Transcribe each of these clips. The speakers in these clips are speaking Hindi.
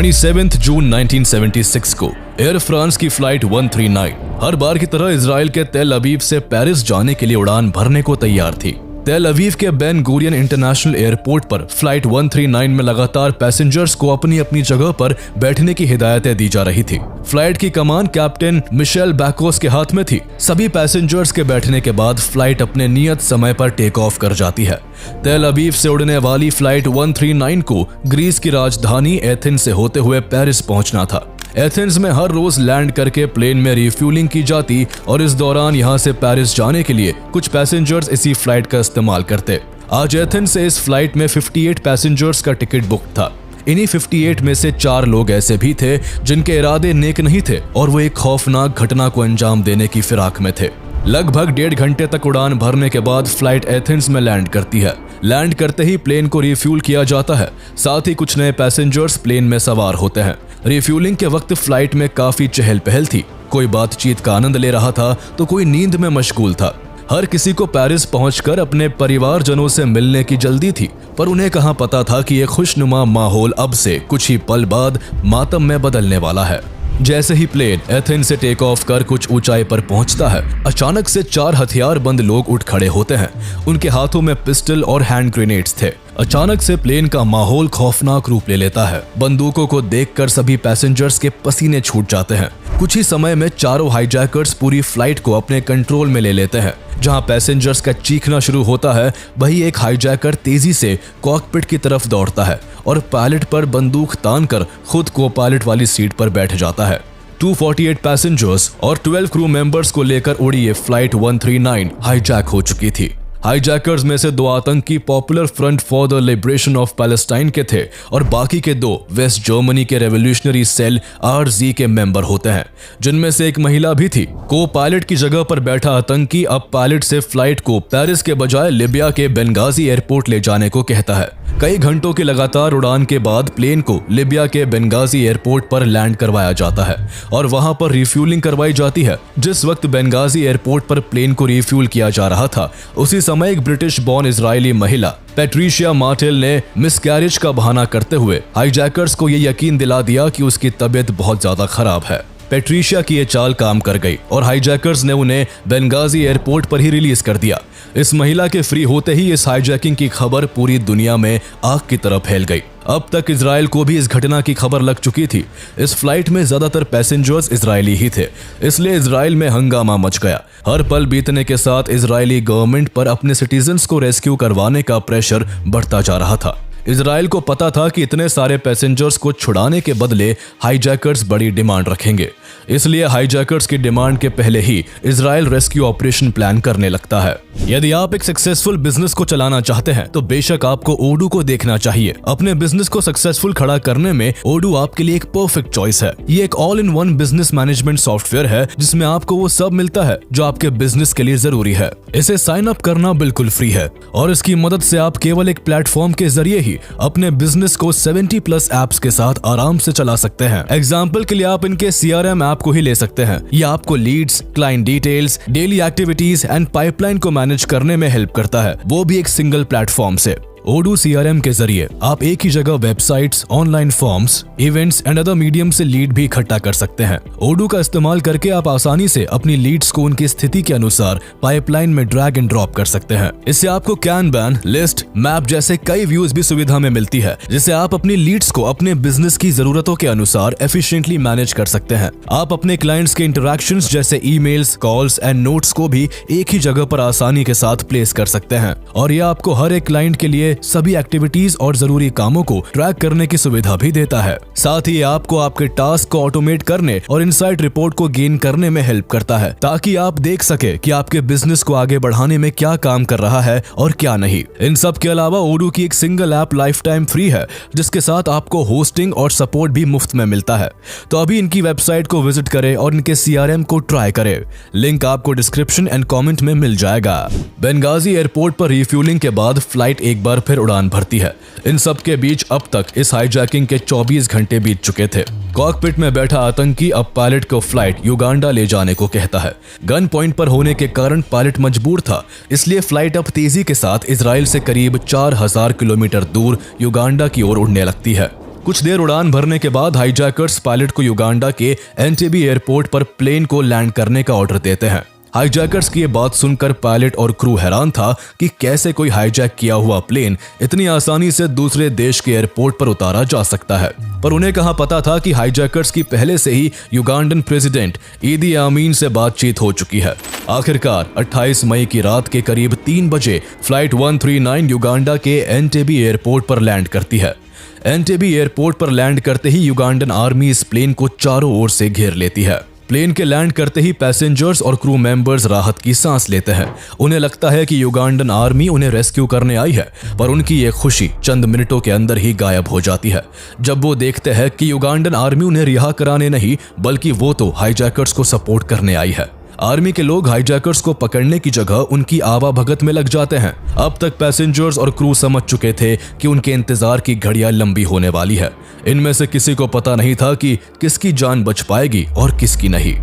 27 जून 1976 को एयर फ्रांस की फ्लाइट 139 हर बार की तरह इजराइल के तेल अवीव से पेरिस जाने के लिए उड़ान भरने को तैयार थी। तेल अवीव के बेन गुरियन इंटरनेशनल एयरपोर्ट पर फ्लाइट 139 में लगातार पैसेंजर्स को अपनी अपनी जगह पर बैठने की हिदायतें दी जा रही थी। फ्लाइट की कमान कैप्टन मिशेल बैकोस के हाथ में थी। सभी पैसेंजर्स के बैठने के बाद फ्लाइट अपने नियत समय पर टेक ऑफ कर जाती है। तेल अवीव से उड़ने वाली फ्लाइट 139 को ग्रीस की राजधानी एथेंस से होते हुए पेरिस पहुंचना था। एथेंस में हर रोज लैंड करके प्लेन में रिफ्यूलिंग की जाती और इस दौरान यहां से पेरिस जाने के लिए कुछ पैसेंजर्स इसी फ्लाइट का इस्तेमाल करते। आज एथेंस से इस फ्लाइट में 58 पैसेंजर्स का टिकट बुक था। इन्हीं 58 में से 4 लोग ऐसे भी थे जिनके इरादे नेक नहीं थे और वो एक खौफनाक घटना को अंजाम देने की फिराक में थे। लगभग 1.5 घंटे तक उड़ान भरने के बाद फ्लाइट एथेंस में लैंड करती है। लैंड करते ही प्लेन को रिफ्यूल किया जाता है। साथ ही कुछ नए पैसेंजर्स प्लेन में सवार होते हैं। रिफ्यूलिंग के वक्त फ्लाइट में काफी चहल पहल थी। कोई बातचीत का आनंद ले रहा था तो कोई नींद में मशगूल था। हर किसी को पेरिस पहुंचकर अपने परिवारजनों से मिलने की जल्दी थी, पर उन्हें कहां पता था कि यह खुशनुमा माहौल अब से कुछ ही पल बाद मातम में बदलने वाला है। जैसे ही प्लेन एथेंस से टेक ऑफ कर कुछ ऊंचाई पर पहुंचता है, अचानक से 4 हथियारबंद लोग उठ खड़े होते हैं। उनके हाथों में पिस्टल और हैंड ग्रेनेड्स थे। अचानक से प्लेन का माहौल खौफनाक रूप ले लेता है। बंदूकों को देखकर सभी पैसेंजर्स के पसीने छूट जाते हैं। कुछ ही समय में चारों हाईजैकर्स पूरी फ्लाइट को अपने कंट्रोल में ले लेते हैं। जहां पैसेंजर्स का चीखना शुरू होता है, वहीं एक हाईजैकर तेजी से कॉकपिट की तरफ दौड़ता है और पायलट पर बंदूक तानकर खुद को पायलट वाली सीट पर बैठ जाता है। 248 पैसेंजर्स और 12 क्रू मेंबर्स को लेकर उड़ी ये फ्लाइट 139 हाईजैक हो चुकी थी। हाईजैकर्स में से 2 आतंकी popular front for the liberation of Palestine के थे और बाकी के 2 वेस्ट जर्मनी के रेवोल्यूशनरी सेल RZ के मेंबर होते हैं, जिनमें से एक महिला भी थी। को पायलट की जगह पर बैठा आतंकी अब पायलट से फ्लाइट को पेरिस के बजाय लिबिया के बेंगाजी एयरपोर्ट ले जाने को कहता है। कई घंटों की लगातार उड़ान के बाद प्लेन को लिबिया के बेंगाजी एयरपोर्ट पर लैंड करवाया जाता है और वहां पर रिफ्यूलिंग करवाई जाती है। जिस वक्त बेंगाजी एयरपोर्ट पर प्लेन को रिफ्यूल किया जा रहा था, उसी समय एक ब्रिटिश बॉर्न इजरायली महिला पैट्रिशिया मार्टेल ने मिसकैरेज का बहाना करते हुए हाईजैकर्स को यह यकीन दिला दिया कि उसकी तबीयत बहुत ज्यादा खराब है। पैट्रिशिया की ये चाल काम कर गई और हाईजैकर्स ने उन्हें बेंगाजी एयरपोर्ट पर ही रिलीज कर दिया। इस महिला के फ्री होते ही इस हाईजैकिंग की खबर पूरी दुनिया में आग की तरह फैल गई। अब तक इजराइल को भी इस घटना की खबर लग चुकी थी। इस फ्लाइट में ज्यादातर पैसेंजर्स इजरायली ही थे, इसलिए इजराइल में हंगामा मच गया। हर पल बीतने के साथ इजरायली गवर्नमेंट पर अपने सिटीजन्स को रेस्क्यू करवाने का प्रेशर बढ़ता जा रहा था। इजराइल को पता था कि इतने सारे पैसेंजर्स को छुड़ाने के बदले हाईजैकर्स बड़ी डिमांड रखेंगे, इसलिए हाईजैकर्स की डिमांड के पहले ही इजराइल रेस्क्यू ऑपरेशन प्लान करने लगता है। यदि आप एक सक्सेसफुल बिजनेस को चलाना चाहते हैं तो बेशक आपको ओडू को देखना चाहिए। अपने बिजनेस को सक्सेसफुल खड़ा करने में ओडू आपके लिए एक परफेक्ट चॉइस है। ये एक all in one business management software है जिसमें आपको वो सब मिलता है जो आपके बिजनेस के लिए जरूरी है। इसे साइन अप करना बिल्कुल फ्री है और इसकी मदद से आप केवल एक प्लेटफॉर्म के जरिए ही अपने बिजनेस को 70+ एप्स के साथ आराम से चला सकते हैं। एग्जाम्पल के लिए आप इनके CRM ऐप को ही ले सकते हैं। यह आपको leads, client details, daily activities and pipeline को मैनेज करने में हेल्प करता है, वो भी एक सिंगल प्लेटफॉर्म से। ओडू CRM के जरिए आप एक ही जगह websites, online forms, events and other medium से लीड भी इकट्ठा कर सकते हैं। ओडू का इस्तेमाल करके आप आसानी से अपनी लीड्स को उनकी स्थिति के अनुसार पाइपलाइन में ड्रैग एंड ड्रॉप कर सकते हैं। इससे आपको कैनबैन, लिस्ट, मैप जैसे कई व्यूज भी सुविधा में मिलती है, जिससे आप अपनी लीड्स को अपने बिजनेस की जरूरतों के अनुसार एफिशिएंटली मैनेज कर सकते हैं। आप अपने क्लाइंट्स के इंटरैक्शंस जैसे ईमेल्स, कॉल्स एंड नोट्स को भी एक ही जगह पर आसानी के साथ प्लेस कर सकते हैं और यह आपको हर एक क्लाइंट के लिए सभी एक्टिविटीज और जरूरी कामों को ट्रैक करने की सुविधा भी देता है। साथ ही आपको आपके टास्क को ऑटोमेट करने और इनसाइट रिपोर्ट को गेन करने में हेल्प करता है, ताकि आप देख सके कि आपके बिजनेस को आगे बढ़ाने में क्या काम कर रहा है और क्या नहीं। इन सब के अलावा ओडू की एक single app life time free है, जिसके साथ आपको होस्टिंग और सपोर्ट भी मुफ्त में मिलता है। तो अभी इनकी वेबसाइट को विजिट करें और इनके CRM को ट्राई करें। लिंक आपको डिस्क्रिप्शन एंड कॉमेंट में मिल जाएगा। बेंगाजी एयरपोर्ट पर रिफ्यूलिंग के बाद फ्लाइट एक बार फिर उड़ान भरती है। इन सब के बीच अब तक इस हाईजैकिंग के 24 घंटे बीत चुके थे। कॉकपिट में बैठा आतंकी अब पायलट को फ्लाइट युगांडा ले जाने को कहता है। गन पॉइंट पर होने के कारण पायलट मजबूर था, इसलिए फ्लाइट अब तेजी के साथ इजराइल से करीब 4000 किलोमीटर दूर युगांडा की ओर उड़ने लगती है। कुछ देर उड़ान भरने के बाद हाईजैकर्स पायलट को युगांडा के एंटेबे एयरपोर्ट पर प्लेन को लैंड करने का ऑर्डर देते हैं। हाईजैकर्स की ये बात सुनकर पायलट और क्रू हैरान था कि कैसे कोई हाईजैक किया हुआ प्लेन इतनी आसानी से दूसरे देश के एयरपोर्ट पर उतारा जा सकता है। पर उन्हें कहाँ पता था कि हाईजैकर्स की पहले से ही युगांडन प्रेसिडेंट ईदी आमीन से बातचीत हो चुकी है। आखिरकार 28 मई की रात के करीब 3 बजे फ्लाइट 139 युगांडा के एंटेबे एयरपोर्ट पर लैंड करती है। एंटेबे एयरपोर्ट पर लैंड करते ही युगांडन आर्मी इस प्लेन को चारों ओर से घेर लेती है। प्लेन के लैंड करते ही पैसेंजर्स और क्रू मेंबर्स राहत की सांस लेते हैं। उन्हें लगता है कि युगांडन आर्मी उन्हें रेस्क्यू करने आई है, पर उनकी ये खुशी चंद मिनटों के अंदर ही गायब हो जाती है जब वो देखते हैं कि युगांडन आर्मी उन्हें रिहा कराने नहीं बल्कि वो तो हाईजैकर्स को सपोर्ट करने आई है। आर्मी के लोग हाईजैकर्स को पकड़ने की जगह उनकी आवाभगत में लग जाते हैं। अब तक पैसेंजर्स और क्रू समझ चुके थे कि उनके इंतजार की घड़ियां लंबी होने वाली है। इनमें से किसी को पता नहीं था कि किसकी जान बच पाएगी और किसकी नहीं।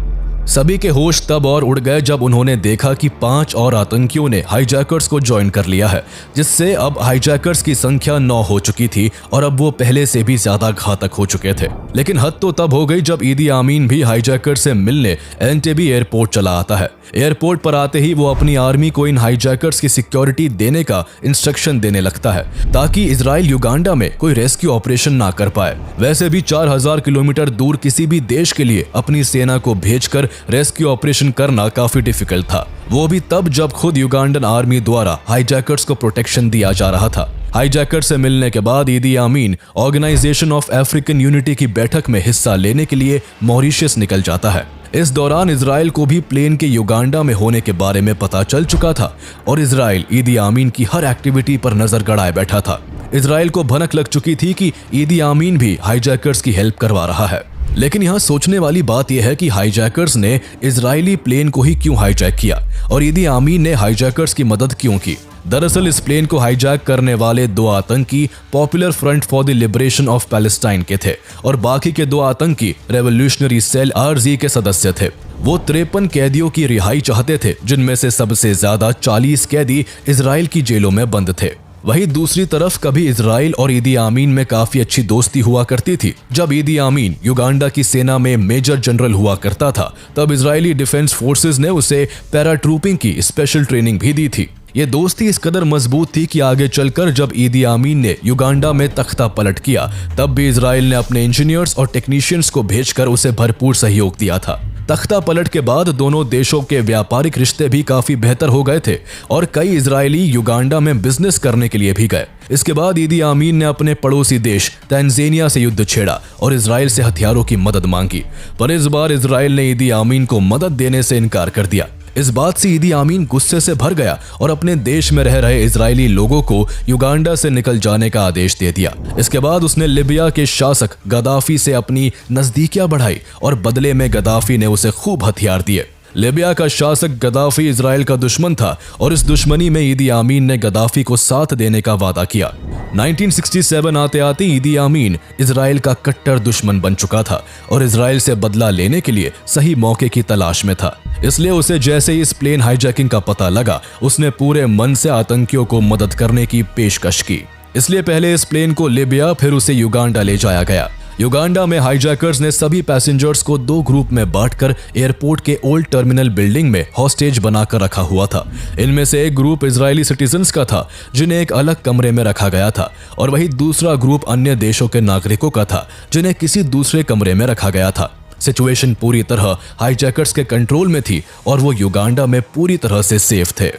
सभी के होश तब और उड़ गए जब उन्होंने देखा कि 5 और आतंकियों ने हाईजैकर्स को ज्वाइन कर लिया है, जिससे अब हाईजैकर्स की संख्या 9 हो चुकी थी और अब वो पहले से भी ज्यादा घातक हो चुके थे। लेकिन हद तो तब हो गई जब ईदी आमीन भी हाईजैकर से मिलने एंटेबे एयरपोर्ट चला आता है। एयरपोर्ट पर आते ही वो अपनी आर्मी को इन हाईजैकर्स की सिक्योरिटी देने का इंस्ट्रक्शन देने लगता है ताकि इजराइल युगांडा में कोई रेस्क्यू ऑपरेशन ना कर पाए। वैसे भी 4000 किलोमीटर दूर किसी भी देश के लिए अपनी सेना को भेजकर रेस्क्यू ऑपरेशन करना काफी डिफिकल्ट था, वो भी तब जब खुद युगांडन आर्मी द्वारा हाईजैकर्स को प्रोटेक्शन दिया जा रहा था। हाईजैकर से मिलने के बाद ईदी आमीन ऑर्गेनाइजेशन ऑफ अफ्रीकन यूनिटी की बैठक में हिस्सा लेने के लिए मॉरिशस निकल जाता है। इस दौरान इजराइल को भी प्लेन के युगांडा में होने के बारे में पता चल चुका था और इजराइल ईदी आमीन की हर एक्टिविटी पर नजर गड़ाए बैठा था। इजराइल को भनक लग चुकी थी कि ईदी आमीन भी हाईजैकर्स की हेल्प करवा रहा है। लेकिन यहाँ सोचने वाली बात यह है कि हाईजैकर्स ने इजरायली प्लेन को ही क्यों हाईजैक किया और ईदी आमीन ने हाईजैकर्स की मदद क्यों की। दरअसल इस प्लेन को हाईजैक करने वाले 2 आतंकी popular front for the liberation of Palestine के थे और बाकी के 2 आतंकी रेवोल्यूशनरी सेल RZ के सदस्य थे। वो 53 कैदियों की रिहाई चाहते थे, जिनमें से सबसे ज्यादा 40 कैदी इजराइल की जेलों में बंद थे। वहीं दूसरी तरफ कभी इजराइल और ईदी आमीन में काफी अच्छी दोस्ती हुआ करती थी। जब ईदी आमीन युगांडा की सेना में मेजर जनरल हुआ करता था, तब इजरायली डिफेंस फोर्सेस ने उसे पैराट्रूपिंग की स्पेशल ट्रेनिंग भी दी थी। ये दोस्ती इस कदर मजबूत थी कि आगे चलकर जब ईदी आमीन ने युगांडा में तख्ता पलट किया, तब भी इजराइल ने अपने इंजीनियर्स और टेक्नीशियंस को भेजकर उसे भरपूर सहयोग दिया था। तख्ता पलट के बाद दोनों देशों के व्यापारिक रिश्ते भी काफी बेहतर हो गए थे और कई इजरायली युगांडा में बिजनेस करने के लिए भी गए। इसके बाद ईदी आमीन ने अपने पड़ोसी देश तंजानिया से युद्ध छेड़ा और इजराइल से हथियारों की मदद मांगी, पर इस बार इजराइल ने ईदी आमीन को मदद देने से इनकार कर दिया। इस बात से ईदी आमीन गुस्से से भर गया और अपने देश में रह रहे इजरायली लोगों को युगांडा से निकल जाने का आदेश दे दिया। इसके बाद उसने लिबिया के शासक गद्दाफी से अपनी नजदीकियां बढ़ाई और बदले में गद्दाफी ने उसे खूब हथियार दिए। लिबिया का शासक गद्दाफी इजराइल का दुश्मन था और इस दुश्मनी में ईदी आमीन ने गद्दाफी को साथ देने का वादा किया। 1967 आते आते ईदी आमीन इजराइल का कट्टर दुश्मन बन चुका था और इजराइल से बदला लेने के लिए सही मौके की तलाश में था। इसलिए उसे जैसे ही इस प्लेन हाईजैकिंग का पता लगा, उसने पूरे मन से आतंकियों को मदद करने की पेशकश की। इसलिए पहले इस प्लेन को लिबिया, फिर उसे युगांडा ले जाया गया। युगांडा में हाईजैकर्स ने सभी पैसेंजर्स को 2 ग्रुप में बांटकर एयरपोर्ट के ओल्ड टर्मिनल बिल्डिंग में हॉस्टेज बनाकर रखा हुआ था। इनमें से एक ग्रुप इजरायली सिटीजन्स का था, जिन्हें एक अलग कमरे में रखा गया था, और वही दूसरा ग्रुप अन्य देशों के नागरिकों का था, जिन्हें किसी दूसरे कमरे में रखा गया था। सिचुएशन पूरी तरह हाईजैकर्स के कंट्रोल में थी और वो युगांडा में पूरी तरह से सेफ थे।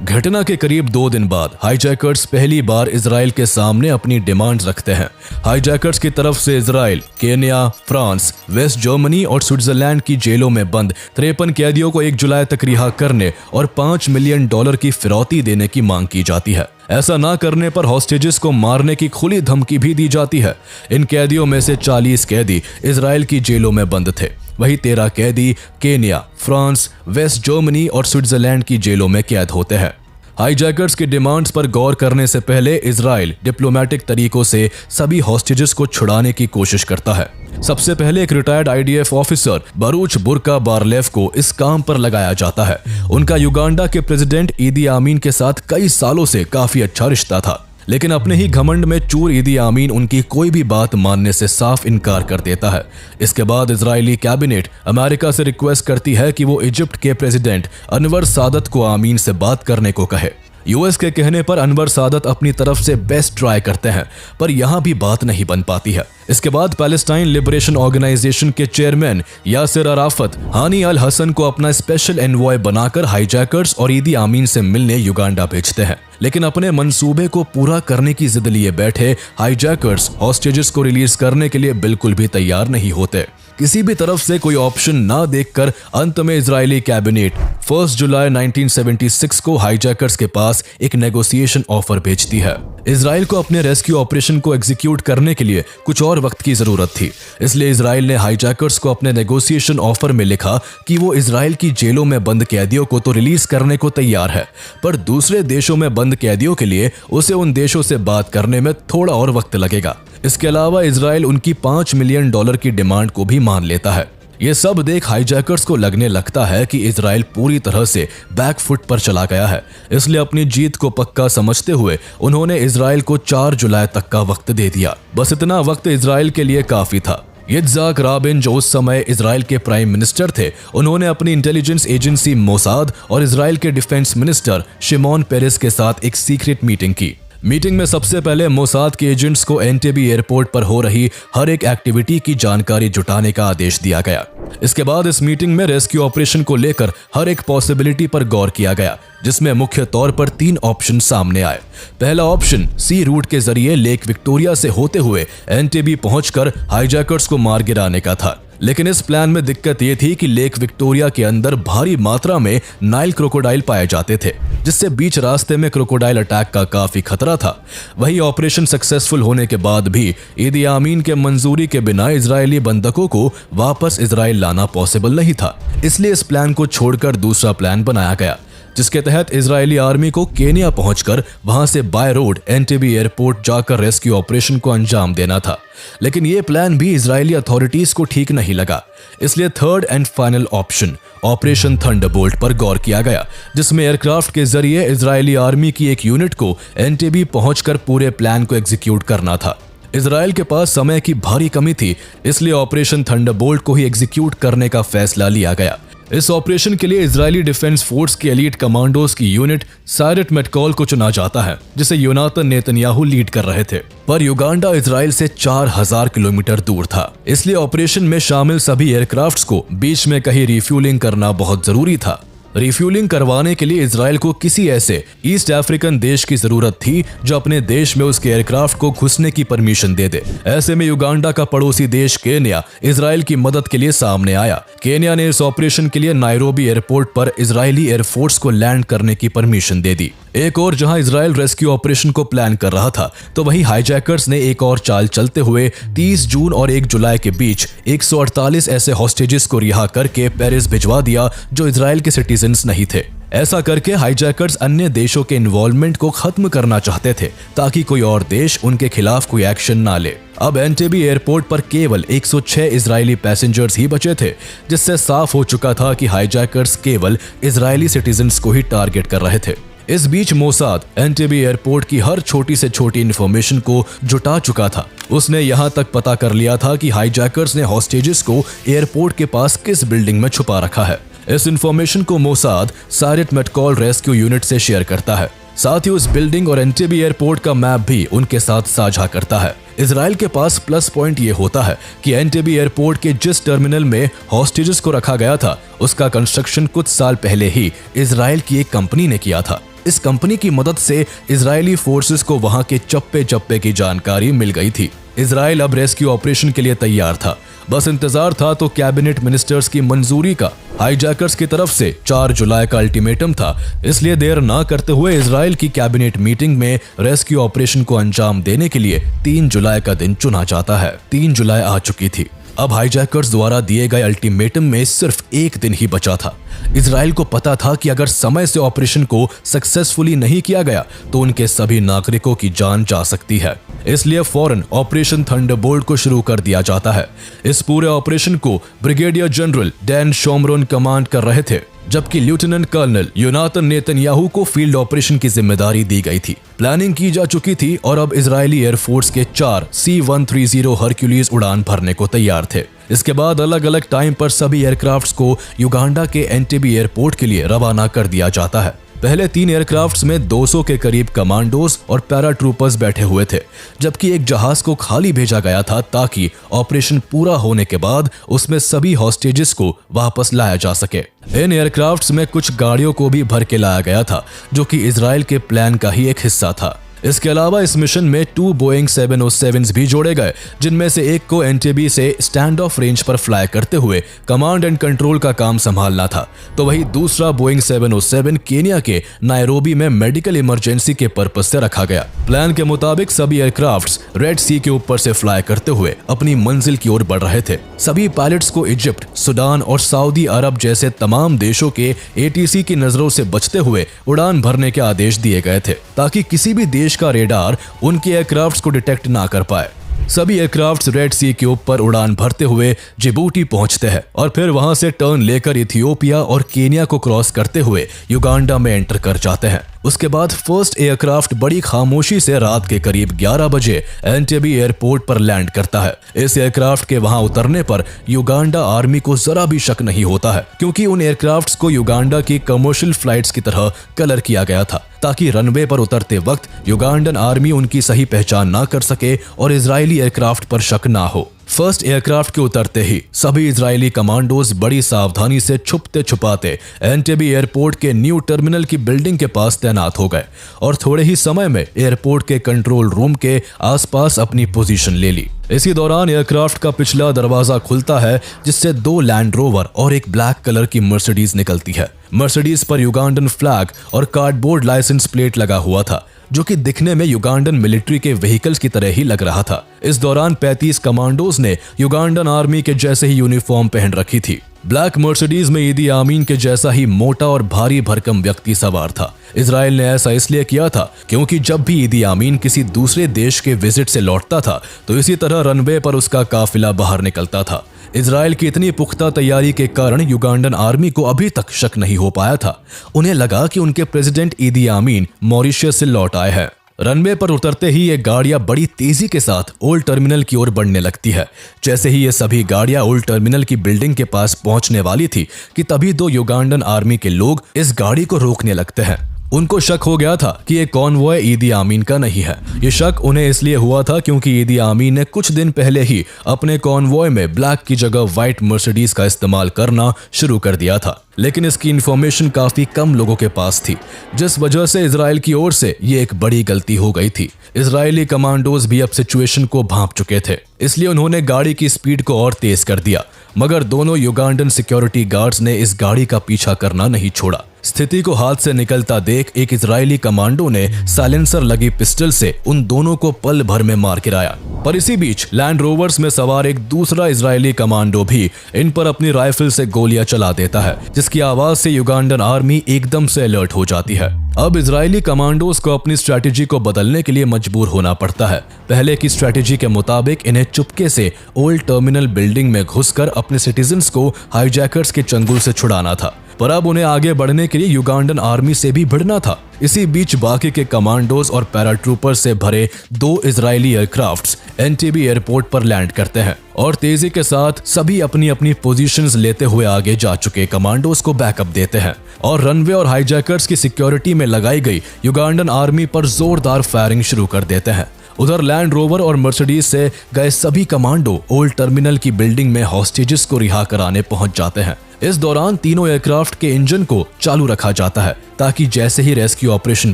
घटना के करीब 2 दिन बाद हाईजैकर्स पहली बार इजराइल के सामने अपनी डिमांड्स रखते हैं। हाईजैकर्स की तरफ से Israel, Kenya, France, West Germany और स्विट्जरलैंड की जेलों में बंद 53 कैदियों को 1 जुलाई तक रिहा करने और $5 मिलियन की फिरौती देने की मांग की जाती है। ऐसा ना करने पर हॉस्टेजेस को मारने की खुली धमकी भी दी जाती है। इन कैदियों में से 40 कैदी इजराइल की जेलों में बंद थे, वही 13 कैदी केन्या, फ्रांस, वेस्ट जर्मनी और स्विट्जरलैंड की जेलों में कैद होते हैं। हाईजैकर्स की डिमांड्स पर गौर करने से पहले इजराइल डिप्लोमेटिक तरीकों से सभी हॉस्टेजेस को छुड़ाने की कोशिश करता है। सबसे पहले एक रिटायर्ड IDF ऑफिसर बरूच बुर्का बारलेफ को इस काम पर लगाया जाता है। उनका युगांडा के प्रेसिडेंट ईदी आमीन के साथ कई सालों से काफी अच्छा रिश्ता था। लेकिन अपने ही घमंड में चूर ईदी आमीन उनकी कोई भी बात मानने से साफ इनकार कर देता है। इसके बाद इजरायली कैबिनेट अमेरिका से रिक्वेस्ट करती है कि वो इजिप्ट के प्रेसिडेंट अनवर सादत को आमीन से बात करने को कहे। यूएस के कहने पर अनवर सादत अपनी तरफ से बेस्ट ट्राई करते हैं, पर यहां भी बात नहीं बन पाती है। इसके बाद पैलेस्टाइन लिबरेशन ऑर्गेनाइजेशन के चेयरमैन यासिर अराफत हानी अल हसन को अपना स्पेशल एनवॉय बनाकर हाईजैकर्स और ईदी आमीन से मिलने युगांडा भेजते हैं। लेकिन अपने मंसूबे को पूरा करने की जिद लिए बैठे हाईजैकर्स हॉस्टेजेस को रिलीज करने के लिए बिल्कुल भी तैयार नहीं होते। किसी भी तरफ से कोई ऑप्शन ना देखकर अंत में इजरायली कैबिनेट 1 जुलाई 1976 को हाईजैकर्स के पास एक नेगोशिएशन ऑफर भेजती है। इजराइल को अपने रेस्क्यू ऑपरेशन को एग्जीक्यूट करने के लिए कुछ और वक्त की जरूरत थी, इसलिए इजराइल ने हाईजैकर्स को अपने नेगोशिएशन ऑफर में लिखा कि वो इजराइल की जेलों में बंद कैदियों को तो रिलीज करने को तैयार है, पर दूसरे देशों में बंद कैदियों के लिए उसे उन देशों से बात करने में थोड़ा और वक्त लगेगा। इसके अलावा इजराइल उनकी $5 मिलियन की डिमांड को भी मान लेता है। ये सब देख हाईजैकर्स को लगने लगता है कि इजराइल पूरी तरह से बैकफुट पर चला गया है, इसलिए अपनी जीत को पक्का समझते हुए उन्होंने इजराइल को 4 जुलाई तक का वक्त दे दिया। बस इतना वक्त इजराइल के लिए काफी था। यित्ज़हाक राबिन, जो उस समय इजराइल के प्राइम मिनिस्टर थे, उन्होंने अपनी इंटेलिजेंस एजेंसी मोसाद और इजराइल के डिफेंस मिनिस्टर शिमोन पेरेस के साथ एक सीक्रेट मीटिंग की। मीटिंग में सबसे पहले मोसाद के एजेंट्स को एंटेबी एयरपोर्ट पर हो रही हर एक एक्टिविटी की जानकारी जुटाने का आदेश दिया गया। इसके बाद इस मीटिंग में रेस्क्यू ऑपरेशन को लेकर हर एक पॉसिबिलिटी पर गौर किया गया, जिसमें मुख्य तौर पर 3 ऑप्शन सामने आए। पहला ऑप्शन सी रूट के जरिए लेक विक्टोरिया से होते हुए एंटेबी पहुंचकर हाईजैकर्स को मार गिराने का था। लेकिन इस प्लान में दिक्कत ये थी कि लेक विक्टोरिया के अंदर भारी मात्रा में नाइल क्रोकोडाइल पाए जाते थे, जिससे बीच रास्ते में क्रोकोडाइल अटैक का काफी खतरा था। वही ऑपरेशन सक्सेसफुल होने के बाद भी ईदी आमीन के मंजूरी के बिना इजरायली बंधकों को वापस इजराइल लाना पॉसिबल नहीं था, इसलिए इस प्लान को छोड़कर दूसरा प्लान बनाया गया, जिसके तहत इजरायली आर्मी को केनिया पहुंचकर वहां से बाय रोड एंटेबी एयरपोर्ट जाकर रेस्क्यू ऑपरेशन को अंजाम देना था। लेकिन यह प्लान भी इजरायली अथॉरिटीज को ठीक नहीं लगा, इसलिए third and final option operation Thunderbolt पर गौर किया गया, जिसमें एयरक्राफ्ट के जरिए इजरायली आर्मी की एक यूनिट को एंटेबी पहुंचकर पूरे प्लान को एग्जीक्यूट करना था। इजराइल के पास समय की भारी कमी थी, इसलिए ऑपरेशन थंडरबोल्ट को ही एग्जीक्यूट करने का फैसला लिया गया। इस ऑपरेशन के लिए इजरायली डिफेंस फोर्स के एलीट कमांडोज की यूनिट सायरेट मेटकॉल को चुना जाता है, जिसे योनातन नेतन्याहू लीड कर रहे थे। पर युगांडा इजराइल से 4000 किलोमीटर दूर था, इसलिए ऑपरेशन में शामिल सभी एयरक्राफ्ट्स को बीच में कहीं रिफ्यूलिंग करना बहुत जरूरी था। रिफ्यूलिंग करवाने के लिए इजराइल को किसी ऐसे ईस्ट अफ्रीकन देश की जरूरत थी जो अपने देश में उसके एयरक्राफ्ट को घुसने की परमिशन दे दे। ऐसे में युगांडा का पड़ोसी देश केन्या इजराइल की मदद के लिए सामने आया। केन्या ने इस ऑपरेशन के लिए नायरोबी एयरपोर्ट पर इजरायली एयरफोर्स को लैंड करने की परमिशन दे दी। एक और जहां इजराइल रेस्क्यू ऑपरेशन को प्लान कर रहा था, तो वहीं हाईजैकर्स ने एक और चाल चलते हुए 30 जून और 1 जुलाई के बीच 148 ऐसे हॉस्टेजेस को रिहा करके पेरिस भिजवा दिया जो इजराइल के सिटीजन्स नहीं थे। ऐसा करके हाईजैकर्स अन्य देशों के इन्वॉल्वमेंट को खत्म करना चाहते थे, ताकि कोई और देश उनके खिलाफ कोई एक्शन ना ले। अब एंटेबी एयरपोर्ट पर केवल 106 इजरायली पैसेंजर्स ही बचे थे, जिससे साफ हो चुका था कि हाईजैकर्स केवल इजरायली सिटीजन्स को ही टारगेट कर रहे थे। इस बीच मोसाद एंटेबी एयरपोर्ट की हर छोटी से छोटी इन्फॉर्मेशन को जुटा चुका था। उसने यहां तक पता कर लिया था कि हाईजैकर्स ने हॉस्टेजेस को एयरपोर्ट के पास किस बिल्डिंग में छुपा रखा है। इस इन्फॉर्मेशन को मोसाद सायरेट मेटकॉल रेस्क्यू यूनिट से शेयर करता है। साथ ही उस बिल्डिंग और एंटेबी एयरपोर्ट का मैप भी उनके साथ साझा करता है। इजराइल के पास प्लस पॉइंट ये होता है कि एंटेबी एयरपोर्ट के जिस टर्मिनल में हॉस्टेजेस को रखा गया था, उसका कंस्ट्रक्शन कुछ साल पहले ही इजराइल की एक कंपनी ने किया था। इस कंपनी की मदद से इजरायली फोर्सेस को वहां के चप्पे चप्पे की जानकारी मिल गई थी। इजराइल अब रेस्क्यू ऑपरेशन के लिए तैयार था, बस इंतजार था तो कैबिनेट मिनिस्टर्स की मंजूरी का। हाईजैकर्स की तरफ से 4 जुलाई का अल्टीमेटम था, इसलिए देर ना करते हुए इजराइल की कैबिनेट मीटिंग में रेस्क्यू ऑपरेशन को अंजाम देने के लिए 3 जुलाई का दिन चुना जाता है। 3 जुलाई आ चुकी थी। अब हाईजैकर्स द्वारा दिए गए अल्टीमेटम में सिर्फ 1 दिन ही बचा था। इजराइल को पता था कि अगर समय से ऑपरेशन को सक्सेसफुली नहीं किया गया तो उनके सभी नागरिकों की जान जा सकती है, इसलिए फौरन ऑपरेशन थंडरबोल्ट को शुरू कर दिया जाता है। इस पूरे ऑपरेशन को brigadier general Dan Shomron command कर रहे थे। जबकि लेफ्टिनेंट कर्नल योनाथन नेतन्याहू को फील्ड ऑपरेशन की जिम्मेदारी दी गई थी। प्लानिंग की जा चुकी थी और अब इजरायली एयरफोर्स के 4 C-130 हरक्यूलिस उड़ान भरने को तैयार थे। इसके बाद अलग अलग टाइम पर सभी एयरक्राफ्ट्स को युगांडा के एंटेबे एयरपोर्ट के लिए रवाना कर दिया जाता है। पहले 3 एयरक्राफ्ट्स में 200 के करीब कमांडोज और पैराट्रूपर्स बैठे हुए थे, जबकि एक जहाज को खाली भेजा गया था ताकि ऑपरेशन पूरा होने के बाद उसमें सभी हॉस्टेजेस को वापस लाया जा सके। इन एयरक्राफ्ट्स में कुछ गाड़ियों को भी भर के लाया गया था, जो कि इजराइल के प्लान का ही एक हिस्सा था। इसके अलावा इस मिशन में 2 बोइंग 707 भी जोड़े गए, जिनमें से एक को एंटेबे से स्टैंड ऑफ रेंज पर फ्लाई करते हुए कमांड एंड कंट्रोल का काम संभालना था, तो वही दूसरा बोइंग 707 केनिया के नायरोबी में मेडिकल इमरजेंसी के पर्पज से रखा गया। प्लान के मुताबिक सभी एयरक्राफ्ट्स रेड सी के ऊपर से फ्लाई करते हुए अपनी मंजिल की ओर बढ़ रहे थे। सभी पायलट्स को इजिप्ट, सूडान और सऊदी अरब जैसे तमाम देशों के ATC की नजरों से बचते हुए उड़ान भरने के आदेश दिए गए थे, ताकि किसी भी देश का रेडार उनके एयरक्राफ्ट्स को डिटेक्ट ना कर पाए। सभी एयरक्राफ्ट्स रेड सी के ऊपर उड़ान भरते हुए जिबूटी पहुंचते हैं और फिर वहां से टर्न लेकर इथियोपिया और केनिया को क्रॉस करते हुए युगांडा में एंटर कर जाते हैं। उसके बाद फर्स्ट एयरक्राफ्ट बड़ी खामोशी से रात के करीब 11 बजे एंटेबे एयरपोर्ट पर लैंड करता है। इस एयरक्राफ्ट के वहां उतरने पर युगांडा आर्मी को जरा भी शक नहीं होता है, क्योंकि उन एयरक्राफ्ट्स को युगांडा की कमर्शियल फ्लाइट्स की तरह कलर किया गया था, ताकि रनवे पर उतरते वक्त युगांडन आर्मी उनकी सही पहचान ना कर सके और इजरायली एयरक्राफ्ट पर शक ना हो। फर्स्ट एयरक्राफ्ट के उतरते ही सभी इजरायली कमांडोज बड़ी सावधानी से छुपते छुपाते एंटेबे एयरपोर्ट के न्यू टर्मिनल की बिल्डिंग के पास तैनात हो गए और थोड़े ही समय में एयरपोर्ट के कंट्रोल रूम के आसपास अपनी पोजीशन ले ली। इसी दौरान एयरक्राफ्ट का पिछला दरवाजा खुलता है, जिससे 2 लैंड रोवर और एक ब्लैक कलर की मर्सिडीज निकलती है। मर्सिडीज पर युगांडन फ्लैग और कार्डबोर्ड लाइसेंस प्लेट लगा हुआ था, जो कि दिखने में युगांडन मिलिट्री के व्हीकल्स की तरह ही लग रहा था। इस दौरान 35 कमांडोज ने युगांडन आर्मी के जैसे ही यूनिफॉर्म पहन रखी थी। ब्लैक मर्सिडीज में ईदी आमीन के जैसा ही मोटा और भारी भरकम व्यक्ति सवार था। इजराइल ने ऐसा इसलिए किया था क्योंकि जब भी ईदी आमीन किसी दूसरे देश के विजिट से लौटता था, तो इसी तरह रनवे पर उसका काफिला बाहर निकलता था। इजराइल की इतनी पुख्ता तैयारी के कारण युगांडन आर्मी को अभी तक शक नहीं हो पाया था। उन्हें लगा कि उनके प्रेसिडेंट ईदी आमीन मॉरिशस से लौट आए हैं। रनवे पर उतरते ही ये गाड़ियां बड़ी तेजी के साथ ओल्ड टर्मिनल की ओर बढ़ने लगती है। जैसे ही ये सभी गाड़ियां ओल्ड टर्मिनल की बिल्डिंग के पास पहुंचने वाली थी कि तभी 2 युगांडन आर्मी के लोग इस गाड़ी को रोकने लगते हैं। उनको शक हो गया था कि ये कॉन्वॉय ईदी आमीन का नहीं है। ये शक उन्हें इसलिए हुआ था क्योंकि ईदी आमीन ने कुछ दिन पहले ही अपने कॉन्वॉय में ब्लैक की जगह व्हाइट मर्सिडीज का इस्तेमाल करना शुरू कर दिया था, लेकिन इसकी इंफॉर्मेशन काफी कम लोगों के पास थी, जिस वजह से इजराइल की ओर से ये एक बड़ी गलती हो गई थी। इजरायली कमांडोज भी अब सिचुएशन को भांप चुके थे, इसलिए उन्होंने गाड़ी की स्पीड को और तेज कर दिया, मगर दोनों युगांडन सिक्योरिटी गार्ड्स ने इस गाड़ी का पीछा करना नहीं छोड़ा। स्थिति को हाथ से निकलता देख एक इजरायली कमांडो ने साइलेंसर लगी पिस्टल से उन दोनों को पल भर में मार गिराया। पर इसी बीच लैंड रोवर्स में सवार एक दूसरा इजरायली कमांडो भी इन पर अपनी राइफल से गोलियां चला देता है, जिसकी आवाज से युगांडन आर्मी एकदम से अलर्ट हो जाती है। अब इजरायली कमांडोज को अपनी स्ट्रैटेजी को बदलने के लिए मजबूर होना पड़ता है। पहले की स्ट्रैटेजी के मुताबिक इन्हें चुपके से ओल्ड टर्मिनल बिल्डिंग में घुसकर अपने सिटीजन्स को हाईजैकर्स के चंगुल से छुड़ाना था, पर अब उन्हें आगे बढ़ने के लिए युगांडन आर्मी से भी भिड़ना था। इसी बीच बाकी के कमांडोज और पैराट्रूपर्स से भरे 2 इजरायली एयरक्राफ्ट्स एंटेबे एयरपोर्ट पर लैंड करते हैं और तेजी के साथ सभी अपनी अपनी पोजीशंस लेते हुए आगे जा चुके कमांडोज को बैकअप देते हैं और रनवे और हाईजैकर्स की सिक्योरिटी में लगाई गई युगांडन आर्मी पर जोरदार फायरिंग शुरू कर देते हैं। उधर लैंड रोवर और मर्सिडीज से गए सभी कमांडो ओल्ड टर्मिनल की बिल्डिंग में हॉस्टेजेस को रिहा कराने पहुंच जाते हैं। इस दौरान तीनों एयरक्राफ्ट के इंजन को चालू रखा जाता है ताकि जैसे ही रेस्क्यू ऑपरेशन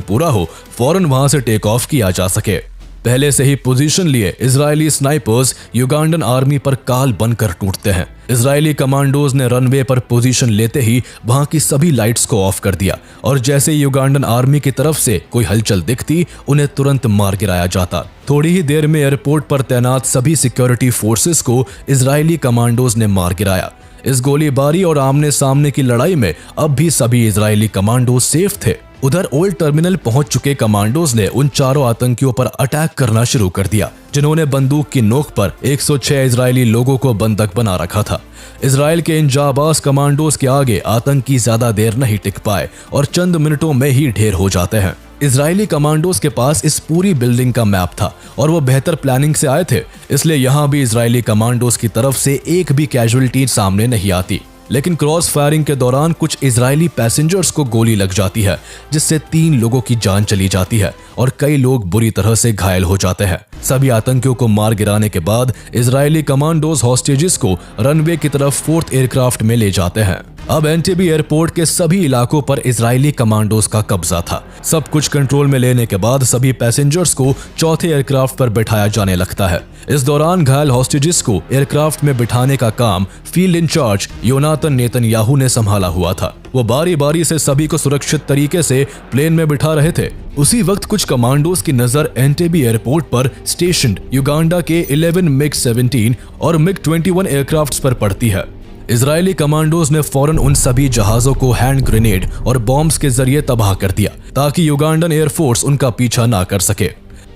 पूरा हो फौरन वहां से टेक ऑफ किया जा सके। पहले से ही पोजीशन लिए इजरायली स्नाइपर्स युगांडन आर्मी पर काल बनकर टूटते हैं। इजरायली कमांडोज ने रनवे पर पोजीशन लेते ही वहां की सभी लाइट्स को ऑफ कर दिया और जैसे ही युगांडन आर्मी की तरफ से कोई हलचल दिखती उन्हें तुरंत मार गिराया जाता। थोड़ी ही देर में एयरपोर्ट पर तैनात सभी सिक्योरिटी फोर्सेस को इजरायली कमांडोज ने मार गिराया। इस गोलीबारी और आमने सामने की लड़ाई में अब भी सभी इजरायली कमांडो सेफ थे। उधर ओल्ड टर्मिनल पहुंच चुके कमांडोज ने उन चारों आतंकियों पर अटैक करना शुरू कर दिया, जिन्होंने बंदूक की नोक पर 106 इजरायली लोगों को बंधक बना रखा था। इजराइल के इन जाबाज कमांडोज के आगे आतंकी ज्यादा देर नहीं टिक पाए और चंद मिनटों में ही ढेर हो जाते हैं। इजरायली कमांडोज के पास इस पूरी बिल्डिंग का मैप था और वो बेहतर प्लानिंग से आए थे, इसलिए यहाँ भी इजरायली कमांडोज की तरफ से एक भी कैजुअलिटी सामने नहीं आती। लेकिन क्रॉस फायरिंग के दौरान कुछ इजरायली पैसेंजर्स को गोली लग जाती है, जिससे 3 लोगों की जान चली जाती है और कई लोग बुरी तरह से घायल हो जाते हैं। सभी आतंकियों को मार गिराने के बाद इजरायली कमांडोज हॉस्टेजेस को रनवे की तरफ 4th एयरक्राफ्ट में ले जाते हैं। अब एंटेबे एयरपोर्ट के सभी इलाकों पर इजरायली कमांडोज का कब्जा था। सब कुछ कंट्रोल में लेने के बाद सभी पैसेंजर्स को 4थे एयरक्राफ्ट पर बिठाया जाने लगता है। इस दौरान घायल हॉस्टेजेस को एयरक्राफ्ट में बिठाने का काम फील्ड इंचार्ज योनातन नेतन्याहू ने संभाला हुआ था। वो बारी बारी से सभी को सुरक्षित तरीके से प्लेन में बिठा रहे थे। उसी वक्त कुछ कमांडोज की नजर एंटेबे एयरपोर्ट पर स्टेशन्ड युगांडा के 11 MiG-17 और MiG-21 एयरक्राफ्ट्स पर पड़ती है। इजरायली कमांडोज ने फौरन उन सभी जहाजों को हैंड ग्रेनेड और बॉम्ब्स के जरिए तबाह कर दिया, ताकि युगांडन एयरफोर्स उनका पीछा ना कर सके।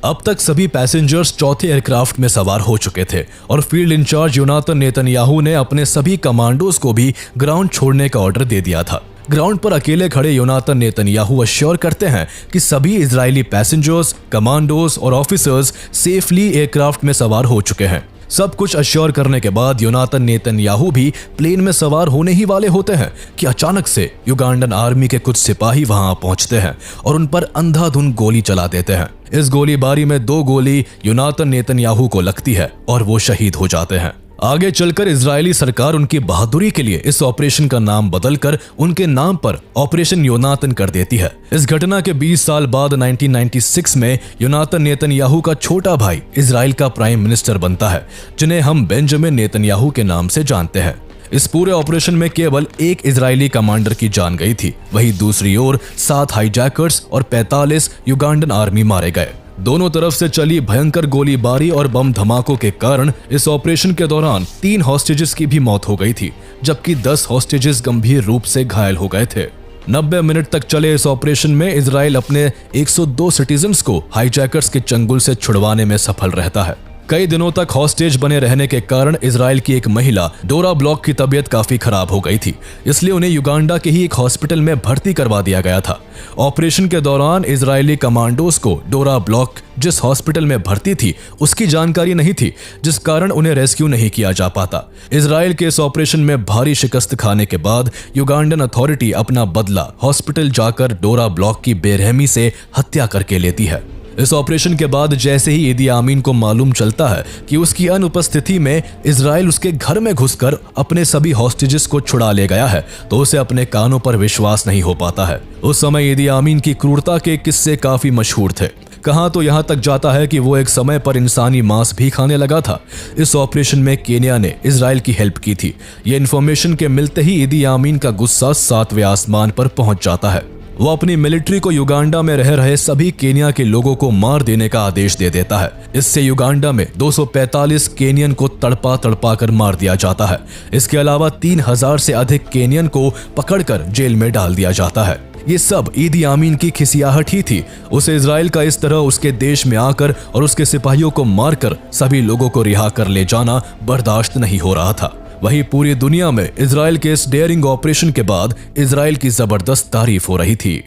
अब तक सभी पैसेंजर्स 4थे एयरक्राफ्ट में सवार हो चुके थे और फील्ड इंचार्ज योनातन नेतन्याहू ने अपने सभी कमांडोज को भी ग्राउंड छोड़ने का ऑर्डर दे दिया था। ग्राउंड पर अकेले खड़े योनातन नेतन्याहू अश्योर करते हैं कि सभी इजरायली पैसेंजर्स, कमांडोज और ऑफिसर्स सेफली एयरक्राफ्ट में सवार हो चुके हैं। सब कुछ अश्योर करने के बाद योनातन नेतन्याहू भी प्लेन में सवार होने ही वाले होते हैं कि अचानक से युगांडन आर्मी के कुछ सिपाही वहां पहुंचते हैं और उन पर अंधाधुंध गोली चला देते हैं। इस गोलीबारी में 2 गोली योनातन नेतन्याहू को लगती है और वो शहीद हो जाते हैं। आगे चलकर इजरायली सरकार उनकी बहादुरी के लिए इस ऑपरेशन का नाम बदलकर उनके नाम पर ऑपरेशन योनातन कर देती है। इस घटना के 20 साल बाद 1996 में योनातन नेतन्याहू का छोटा भाई इजराइल का प्राइम मिनिस्टर बनता है, जिन्हें हम बेंजामिन नेतन्याहू के नाम से जानते हैं। इस पूरे ऑपरेशन में केवल 1 इजरायली कमांडर की जान गई थी, वहीं दूसरी ओर 7 हाईजैकर्स और 45 युगांडन आर्मी मारे गए। दोनों तरफ से चली भयंकर गोलीबारी और बम धमाकों के कारण इस ऑपरेशन के दौरान 3 हॉस्टेजेस की भी मौत हो गई थी, जबकि 10 हॉस्टेजेस गंभीर रूप से घायल हो गए थे। 90 मिनट तक चले इस ऑपरेशन में इजराइल अपने 102 सिटीजन्स को हाईजैकर्स के चंगुल से छुड़वाने में सफल रहता है। कई दिनों तक हॉस्टेज बने रहने के कारण इजराइल की एक महिला डोरा ब्लॉक की तबीयत काफी खराब हो गई थी, इसलिए उन्हें युगांडा के ही एक हॉस्पिटल में भर्ती करवा दिया गया था। ऑपरेशन के दौरान इजरायली कमांडोज को डोरा ब्लॉक जिस हॉस्पिटल में भर्ती थी उसकी जानकारी नहीं थी, जिस कारण उन्हें रेस्क्यू नहीं किया जा पाता। इजराइल के इस ऑपरेशन में भारी शिकस्त खाने के बाद युगांडन अथॉरिटी अपना बदला हॉस्पिटल जाकर डोरा ब्लॉक की बेरहमी से हत्या करके लेती है। इस ऑपरेशन के बाद जैसे ही इदी आमीन को मालूम चलता है कि उसकी अनुपस्थिति में इजराइल उसके घर में घुसकर अपने सभी हॉस्टेजेस को छुड़ा ले गया है, तो उसे अपने कानों पर विश्वास नहीं हो पाता है। उस समय इदी आमीन की क्रूरता के किस्से काफी मशहूर थे। कहां तो यहां तक जाता है कि वो एक समय पर इंसानी मांस भी खाने लगा था। इस ऑपरेशन में केन्या ने इजराइल की हेल्प की थी। ये इन्फॉर्मेशन के मिलते ही इदी आमीन का गुस्सा 7वें आसमान पर पहुंच जाता है। वो अपनी मिलिट्री को युगांडा में रह रहे सभी केन्या के लोगों को मार देने का आदेश दे देता है। इससे युगांडा में 245 केनियन को तड़पा तड़पा कर मार दिया जाता है। इसके अलावा 3000 से अधिक केनियन को पकड़कर जेल में डाल दिया जाता है। ये सब इदी आमीन की खिसियाहट ही थी। उसे इजराइल का इस तरह उसके देश में आकर और उसके सिपाहियों को मारकर सभी लोगों को रिहा कर ले जाना बर्दाश्त नहीं हो रहा था। वहीं पूरी दुनिया में इजराइल के इस डेयरिंग ऑपरेशन के बाद इजराइल की जबरदस्त तारीफ हो रही थी।